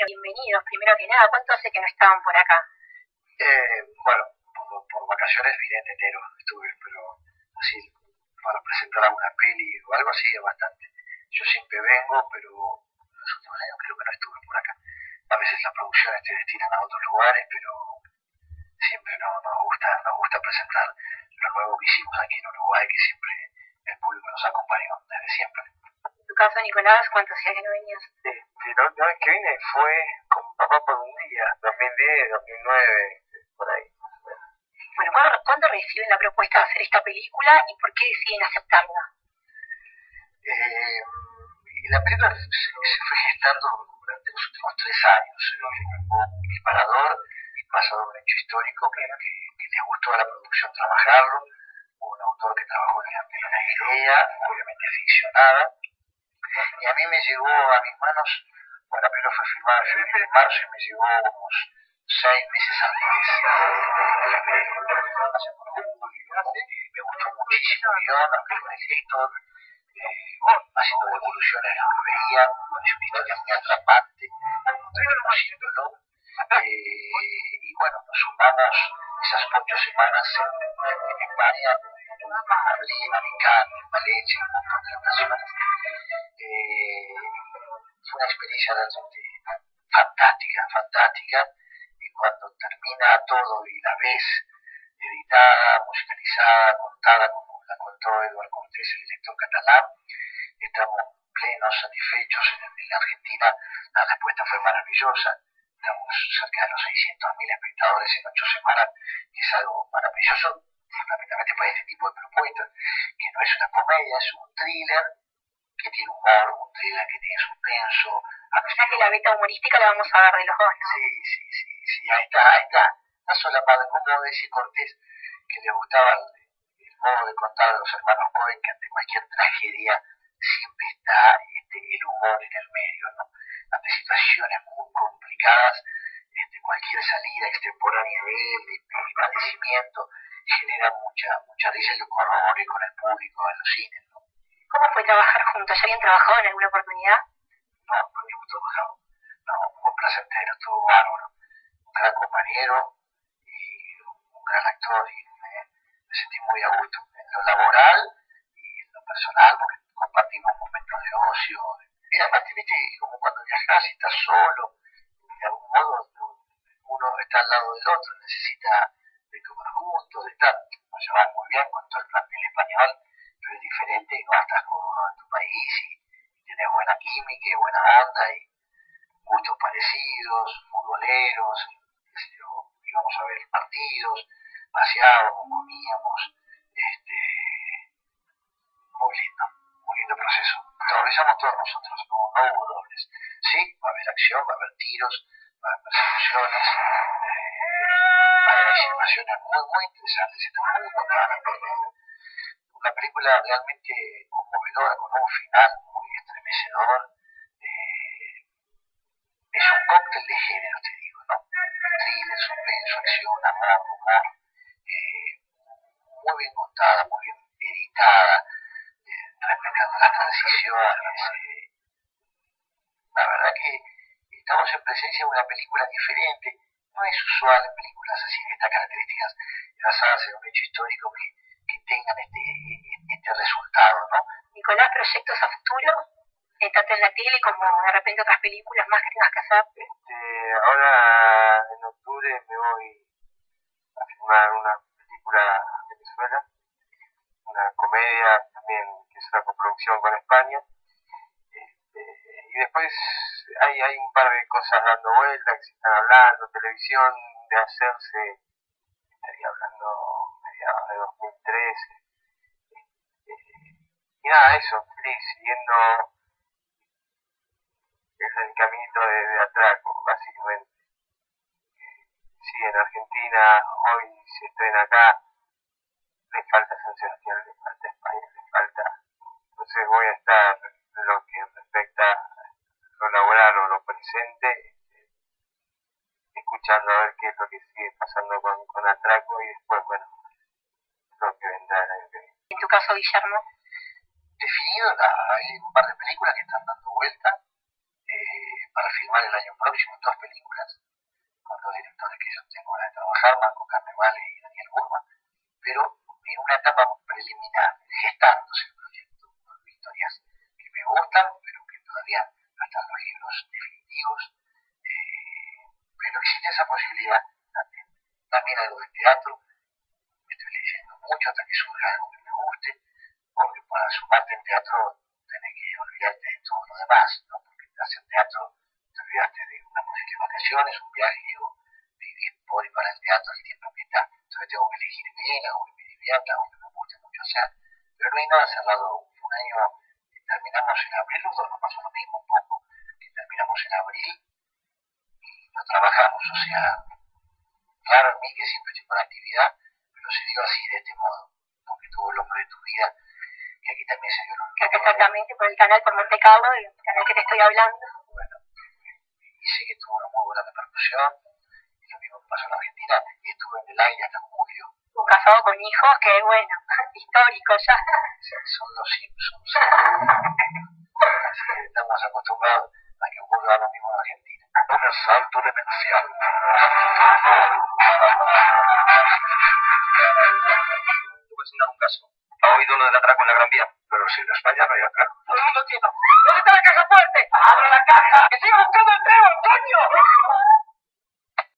bienvenidos, primero que nada. ¿Cuánto hace que no estaban por acá? Bueno, por vacaciones vine en enero, estuve, pero así para presentar alguna peli o algo así es bastante. Yo siempre vengo, pero los últimos años creo que no estuve por acá. A veces las producciones te destinan a otros lugares, pero siempre nos gusta presentar lo nuevo que hicimos aquí en Uruguay, que siempre el público nos acompañó desde siempre. En tu caso, Nicolás, ¿cuánto hacía que no venías? La última vez que vine fue con mi papá por un día, 2010, 2009, por ahí. Bueno, ¿cuándo reciben la propuesta de hacer esta película y por qué deciden aceptarla? Y la película se fue gestando durante los últimos 3 años. Hubo un disparador basado en un hecho histórico que le gustó a la producción trabajarlo. Hubo un autor que trabajó en una idea, obviamente ficcionada, y a mí me llegó a mis manos, bueno, la película fue filmada en febrero y marzo y me llegó unos 6 meses antes de febrero, hace por julio. Me gustó muchísimo el guión, hablé con el director, haciendo devoluciones de lo que veía, es una historia muy atrapante, terminó haciéndolo, y bueno, nos sumamos esas 8 semanas en España, en Madrid, en Alicante, en Valencia, en un montón de locaciones. Fue una experiencia realmente fantástica, y cuando termina todo y la ves editada, musicalizada, contada como la contó Eduard Cortés, el director catalán, estamos plenos, satisfechos. En la Argentina la respuesta fue maravillosa, estamos cerca de los 600.000 espectadores en 8 semanas, que es algo maravilloso fundamentalmente para este tipo de propuestas, que no es una comedia, es un thriller que tiene humor, un thriller que tiene suspenso, acción. Que la beta humorística la vamos a ver de los dos, ¿no? Sí, ahí está. No solamente, como decía Cortés, que le gustaba el modo de contar de los hermanos Coen, que ante cualquier tragedia siempre está el humor en el medio, ¿no? Ante situaciones muy complicadas, cualquier salida extemporánea de él, de padecimiento, genera mucha risa, y lo corroboré con el público en los cines, ¿no? ¿Cómo fue trabajar juntos? ¿Ya habían trabajado en alguna oportunidad? No habíamos trabajado. No, fue placentero, estuvo bárbaro. Un gran compañero y un gran actor, y me sentí muy a gusto en lo laboral y en lo personal, porque compartimos momentos de ocio. Y además, viste, como cuando viajas y estás solo, de algún modo uno está al lado del otro, necesita de comer juntos, de estar. Nos llevamos muy bien con todo el plantel español, pero es diferente y no estás con uno de tu país y tienes buena química y buena onda y gustos parecidos, futboleros, qué sé yo, íbamos a ver partidos, paseábamos, comíamos, muy lindo proceso. Lo realizamos todos nosotros, no hubo dobles. Sí, va a haber acción, va a haber tiros, va a haber persecuciones, va a haber situaciones muy interesantes. Estamos muy contentos de la película. Una película realmente conmovedora, con un final muy estremecedor. Es un cóctel de género, te digo, ¿no? Thriller, suspenso, acción, amor, humor. Muy bien contada, muy bien editada, respetando las transiciones. La verdad que estamos en presencia de una película diferente. No es usual en películas así de estas características, basadas en un hecho histórico, que tengan este resultado, ¿no? Nicolás, ¿proyectos a futuro? Tanto en la tele como de repente otras películas más que tengas que hacer. Ahora en octubre me voy a filmar una película en Venezuela, una comedia también que es una coproducción con España, y después hay un par de cosas dando vueltas que se están hablando, televisión de hacerse, estaría hablando mediados de 2013, y nada, eso, feliz, siguiendo el caminito de atraco, básicamente. Sí, en Argentina hoy se estrena acá, le falta San Sebastián, le falta España, le falta. Entonces voy a estar en lo que respecta a lo laboral o lo presente, escuchando a ver qué es lo que sigue pasando con Atraco, y después, bueno, lo que vendrá el año que viene. En tu caso, Guillermo. Definido, hay un par de películas que están dando vuelta. para filmar el año próximo 2 películas con 2 directores que yo tengo ganas de trabajar, Marco Carnevale y Daniel Burman, pero en una etapa preliminar, gestándose el proyecto, con historias que me gustan, pero que todavía no están los libros definitivos, pero existe esa posibilidad. También algo de teatro, me estoy leyendo mucho hasta que surja algo que me guste, porque para sumarte en teatro tenés que olvidarte de todo lo demás, ¿no? Porque hacer teatro te olvidaste de una posible vacaciones, un viaje o vivir por y para el teatro el tiempo que está. Entonces tengo que elegir bien, algo que me divierta, algo que me guste mucho hacer, pero no hay nada cerrado. Fue un año que terminamos en abril, los dos nos pasó lo mismo un poco, que terminamos en abril y no trabajamos, o sea, raro en mí que siempre estoy con actividad, pero se dio así, de este modo, porque tuvo el hombre de tu vida, y aquí también se dio el hombre. Exactamente, por el canal, por Monte Carlo, el canal que te estoy hablando. Bueno, y sé que tuvo una muy buena repercusión, y lo mismo que pasó en Argentina, y estuve en el aire hasta julio. Estuvo casado con hijos, que bueno, histórico ya. Son los Simpsons. Así que estamos acostumbrados a que ocurra lo mismo en Argentina. Un asalto demencial. Te voy a enseñar un caso. ¿Ha oído lo del atraco en la Gran Vía? Pero si en España no hay atraco. Todo el mundo tiene. ¿Dónde está la caja fuerte? ¡Abre la caja! ¡Que siga buscando el tren, Antonio!